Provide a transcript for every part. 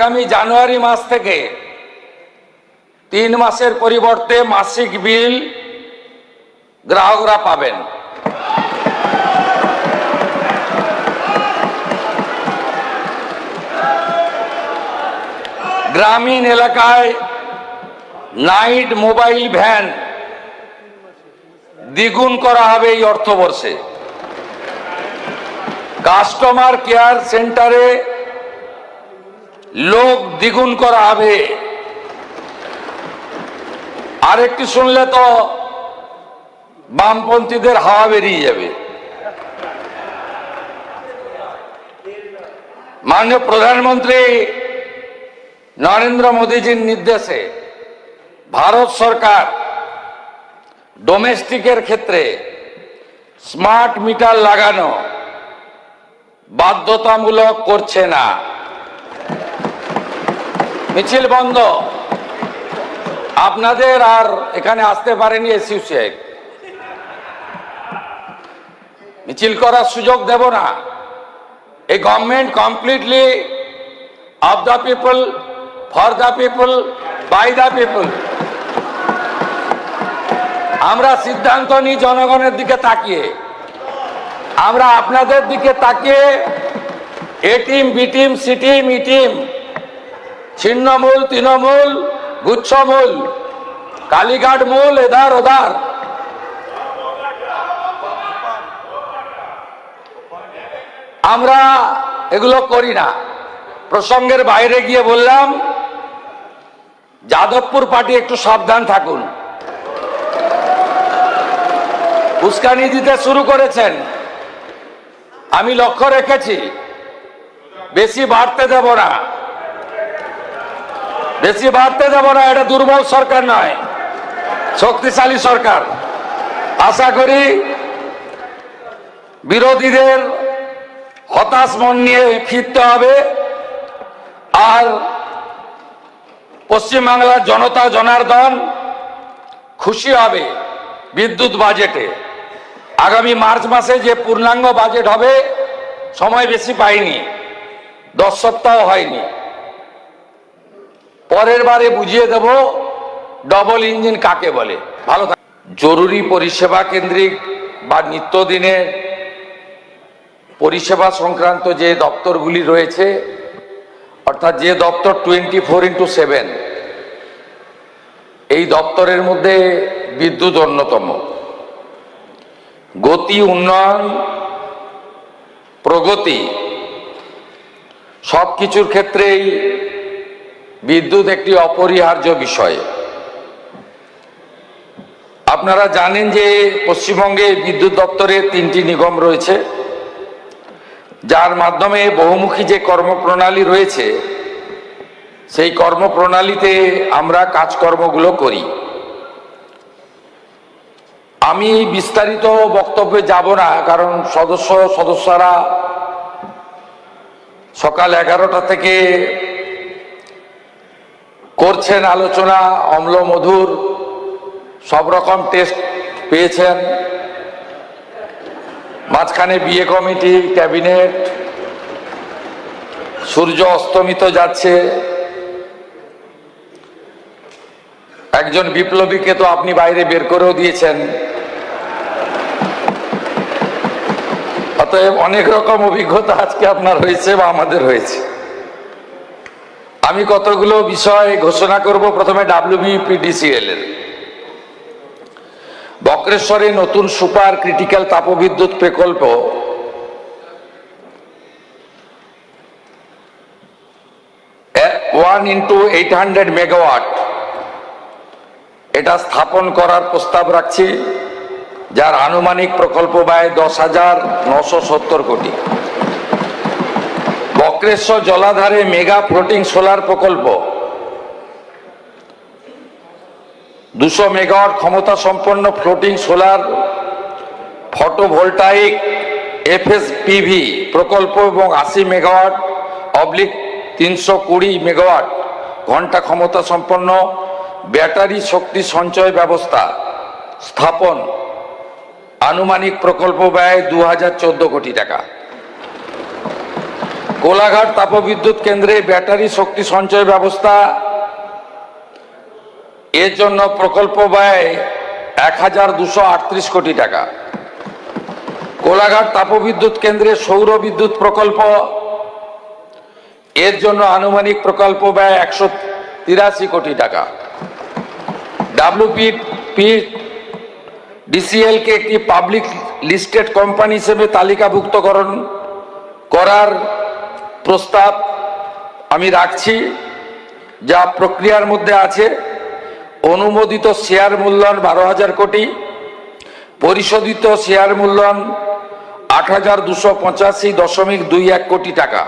আগামী জানুয়ারি মাস থেকে 3 মাসের পরিবর্তে মাসিক বিল গ্রাহকরা পাবেন। গ্রামীণ এলাকায় নাইট মোবাইল ভ্যান দ্বিগুণ করা হবে এই অর্থবর্ষে। কাস্টমার কেয়ার সেন্টারে লোক দ্বিগুণ করা হবে। আরেকটি শুনলে তো বামপন্থীদের হাওয়া বেরিয়ে যাবে। মাননীয় প্রধানমন্ত্রী নরেন্দ্র মোদীজির নির্দেশে ভারত সরকার ডোমেস্টিকের ক্ষেত্রে স্মার্ট মিটার লাগানো বাধ্যতামূলক করছে না। মিছিল বন্ধ। আপনাদের আর এখানে আসতে পারেনি এসইউ শেখ, মিছিল করার সুযোগ দেব না। এই government completely of the people, for the people, by the people. আমরা সিদ্ধান্ত নিই জনগণের দিকে তাকিয়ে। আমরা আপনাদের দিকে তাকিয়ে A team, B team, C team, E team, ছিন্নমূল, তৃণমূল, গুচ্ছমূল, কালীঘাট মূল, এধার ওধার, আমরা এগুলো করি না। প্রসঙ্গের বাইরে গিয়ে বললাম, যাদবপুর পার্টি একটু সাবধান থাকুন। উস্কানি দিতে শুরু করেছেন, আমি লক্ষ্য রেখেছি। বেশি বাড়তে দেব না, বেশি বাড়তে দেব না। এটা দুর্বল সরকার নয়, শক্তিশালী সরকার। আশা করি বিরোধীদের হতাশ মন নিয়ে ফিরতে হবে। আর পশ্চিমবাংলার জনতা জনার্দন খুশি হবে বিদ্যুৎ বাজেটে। আগামী মার্চ মাসে যে পূর্ণাঙ্গ বাজেট হবে, সময় বেশি পাইনি, 10 সপ্তাহ হয়নি। পরের বারে বুঝিয়ে দেব ডবল ইঞ্জিন কাকে বলে। ভালো জরুরি পরিষেবা কেন্দ্রিক বা নিত্যদিনের পরিষেবা সংক্রান্ত যে দপ্তরগুলি রয়েছে, অর্থাৎ যে দপ্তর 24x7, এই দপ্তরের মধ্যে বিদ্যুৎ অন্যতম। গতি, উন্নয়ন, প্রগতি সবকিছুর ক্ষেত্রেই বিদ্যুৎ একটি অপরিহার্য বিষয়। আপনারা জানেন যে পশ্চিমবঙ্গে বিদ্যুৎ দপ্তরে 3টি নিগম রয়েছে, যার মাধ্যমে বহুমুখী যে কর্মপ্রণালী রয়েছে, সেই কর্মপ্রণালীতে আমরা কাজকর্মগুলো করি। আমি বিস্তারিত বক্তব্যে যাব না, কারণ সদস্যরা সকাল 11টা থেকে করছেন আলোচনা, অম্ল মধুর সব রকম টেস্ট পেয়েছেন। মাঝখানে বিয়ে কমিটি, ক্যাবিনেট, সূর্য অস্তমিত যাচ্ছে। একজন বিপ্লবীকে তো আপনি বাইরে বের করেও দিয়েছেন। অতএব অনেক রকম অভিজ্ঞতা আজকে আপনার হয়েছে বা আমাদের হয়েছে। আমি কতগুলো বিষয় ঘোষণা করব। প্রথমে WBPDCL এর বক্রেশ্বরে নতুন সুপার ক্রিটিক্যাল তাপবিদ্যুৎ প্রকল্প 1x800 মেগাওয়াট এটা স্থাপন করার প্রস্তাব রাখছি, যার আনুমানিক প্রকল্প ব্যয় 10,970 কোটি। বক্রেশ্বর জলাধারে মেগা ফ্লোটিং সোলার প্রকল্প 200 মেগাওয়াট ক্ষমতা সম্পন্ন ফ্লোটিং সোলার ফটোভোল্টাইক FSPV প্রকল্প এবং 80 মেগাওয়াট অবলিক 320 মেগাওয়াট ঘন্টা ক্ষমতা সম্পন্ন ব্যাটারি শক্তি সঞ্চয় ব্যবস্থা স্থাপন, আনুমানিক প্রকল্প ব্যয় 2014 কোটি টাকা। কোলাঘাট তাপবিদ্যুৎ কেন্দ্রে ব্যাটারি শক্তি সঞ্চয় ব্যবস্থা, এর জন্য প্রকল্প ব্যয় 1238 কোটি টাকা। কোলাঘাট তাপবিদ্যুৎ কেন্দ্রে সৌর বিদ্যুৎ প্রকল্প, এর জন্য আনুমানিক প্রকল্প ব্যয় 183 কোটি টাকা। WPDCL কে একটি পাবলিক লিস্টেড কোম্পানি হিসেবে তালিকাভুক্তকরণ করার প্রস্তাব আমি রাখছি, যা প্রক্রিয়ার মধ্যে আছে। অনুমোদিত শেয়ার মূল্যায়ন 12,000 কোটি, পরিশোধিত শেয়ার মূল্যায়ন 8,285.21 কোটি টাকা।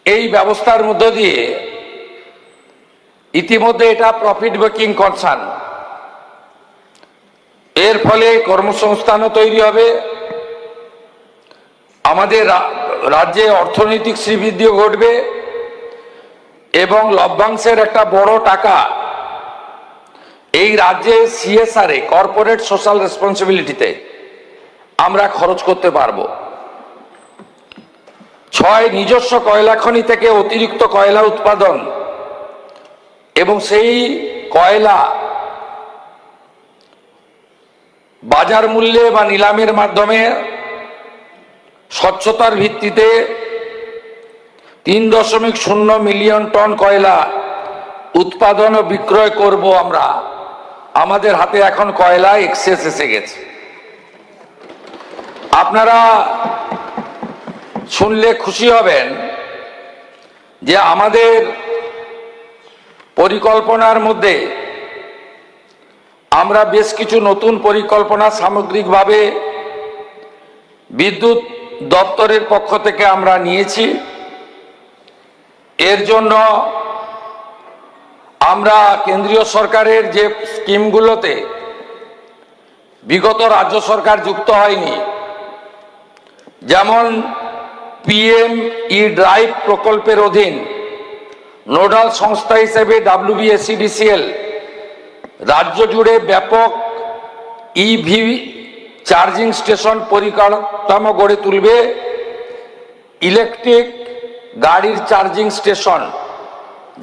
এই ব্যবস্থার মধ্য দিয়ে ইতিমধ্যে এটা প্রফিট মেকিং কনসার্ন, এর ফলে কর্মসংস্থানও তৈরি হবে, আমাদের রাজ্যে অর্থনৈতিক শ্রীবৃদ্ধিও ঘটবে এবং লভ্যাংশের একটা বড় টাকা এই রাজ্যে সিএসআর এ, কর্পোরেট সোশ্যাল রেসপন্সিবিলিটিতে আমরা খরচ করতে পারবো। 6 নিজস্ব কয়লা খনি থেকে অতিরিক্ত কয়লা উৎপাদন এবং সেই কয়লা বাজার মূল্যে বা নিলামের মাধ্যমে স্বচ্ছতার ভিত্তিতে 3.0 মিলিয়ন টন কয়লা উৎপাদন ও বিক্রয় করব আমরা। আমাদের হাতে এখন কয়লা এক্সেস এসে গেছে। আপনারা শুনলে খুশি হবেন যে আমাদের পরিকল্পনার মধ্যে আমরা বেশ কিছু নতুন পরিকল্পনা সামগ্রিকভাবে বিদ্যুৎ দপ্তরের পক্ষ থেকে আমরা নিয়েছি। এর জন্য আমরা কেন্দ্রীয় সরকারের যে স্কিমগুলোতে বিগত রাজ্য সরকার যুক্ত হয়নি, যেমন PM-E ড্রাইভ প্রকল্পের অধীন নোডাল সংস্থা হিসেবে WBSEDCL রাজ্য জুড়ে ব্যাপক ইভি চার্জিং স্টেশন পরিকাঠামো গড়ে তুলবে। ইলেকট্রিক গাড়ির চার্জিং স্টেশন,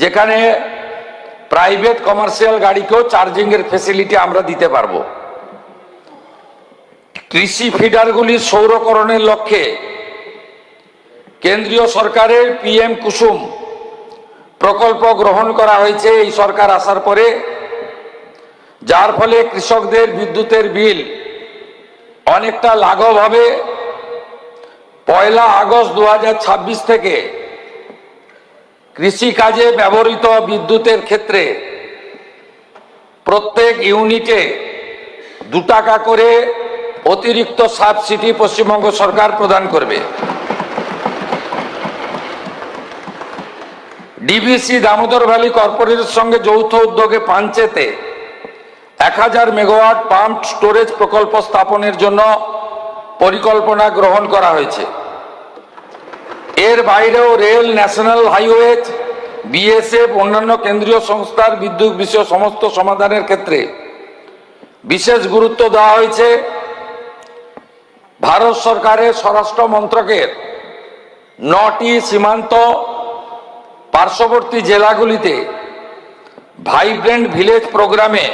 যেখানে প্রাইভেট কমার্শিয়াল গাড়িকেও চার্জিং এর ফেসিলিটি আমরা দিতে পারবো। কৃষি ফিডারগুলির সৌরকরণের লক্ষ্যে কেন্দ্রীয় সরকারের PM কুসুম প্রকল্প গ্রহণ করা হয়েছে এই সরকার আসার পরে, যার ফলে কৃষকদের বিদ্যুতের বিল অনেকটা লাঘব হবে। 1 আগস্ট 2026 থেকে কৃষিকাজে ব্যবহৃত বিদ্যুতের ক্ষেত্রে প্রত্যেক ইউনিটে 2 টাকা করে অতিরিক্ত সাবসিডি পশ্চিমবঙ্গ সরকার প্রদান করবে। DVC দামোদর ভ্যালি কর্পোরেশনের সঙ্গে যৌথ উদ্যোগে পাঞ্চেতে 1000 মেগাওয়াট পাম্প স্টোরেজ প্রকল্প স্থাপনের জন্য পরিকল্পনা গ্রহণ করা হয়েছে। এর বাইরেও রেল, ন্যাশনাল হাইওয়ে, BSF, অন্যান্য কেন্দ্রীয় সংস্থার বিদ্যুৎ বিষয় সমস্ত সমাধানের ক্ষেত্রে বিশেষ গুরুত্ব দেওয়া হয়েছে। ভারত সরকারের স্বরাষ্ট্র মন্ত্রকের 9টি সীমান্ত পার্শ্ববর্তী জেলাগুলিতে ভাইব্রেন্ট ভিলেজ প্রোগ্রামে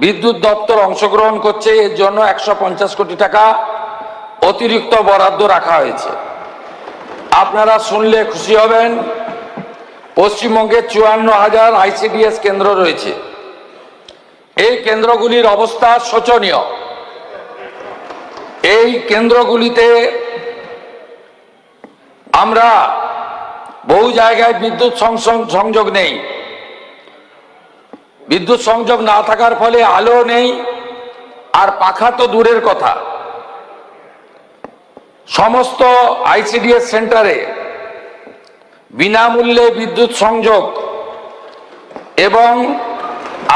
বিদ্যুৎ দপ্তর অংশগ্রহণ করছে। এর জন্য 150 কোটি টাকা অতিরিক্ত বরাদ্দ রাখা হয়েছে। আপনারা শুনলে খুশি হবেন, পশ্চিমবঙ্গে 54,000 ICDS কেন্দ্র রয়েছে। এই কেন্দ্রগুলির অবস্থা শোচনীয়। এই কেন্দ্রগুলিতে আমরা বহু জায়গায় বিদ্যুৎ সংযোগ নেই। বিদ্যুৎ সংযোগ না থাকার ফলে আলো নেই, আর পাখা তো দূরের কথা। সমস্ত ICDS সেন্টারে বিনামূল্যে বিদ্যুৎ সংযোগ এবং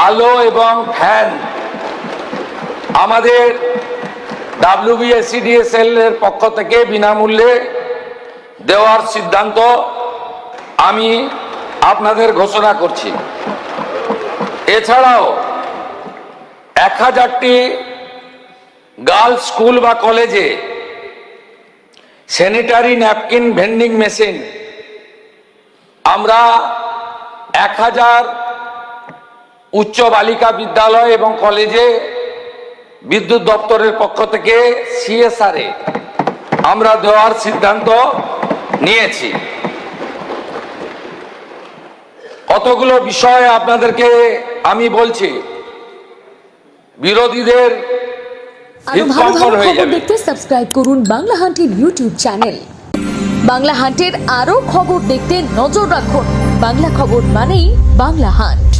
আলো এবং ফ্যান আমাদের WBSEDCL এর পক্ষ থেকে বিনামূল্যে দেওয়ার সিদ্ধান্ত আমি আপনাদের ঘোষণা করছি। এছাড়াও 1000টি গার্লস স্কুল বা কলেজে স্যানিটারি ন্যাপকিন ভেন্ডিং মেশিন আমরা 1000 উচ্চ বালিকা বিদ্যালয় এবং কলেজে বিদ্যুৎ দপ্তরের পক্ষ থেকে সিএসআরে আমরা দেওয়ার সিদ্ধান্ত নিয়েছি। কতগুলো বিষয় আপনাদেরকে আমি বলছি, বিরোধীদের আরো ভালো ভালো খবর দেখতে সাবস্ক্রাইব করুন বাংলা হান্টের ইউটিউব চ্যানেল। বাংলা হান্টের আরো খবর দেখতে নজর রাখুন। বাংলা খবর মানেই বাংলা হান্ট।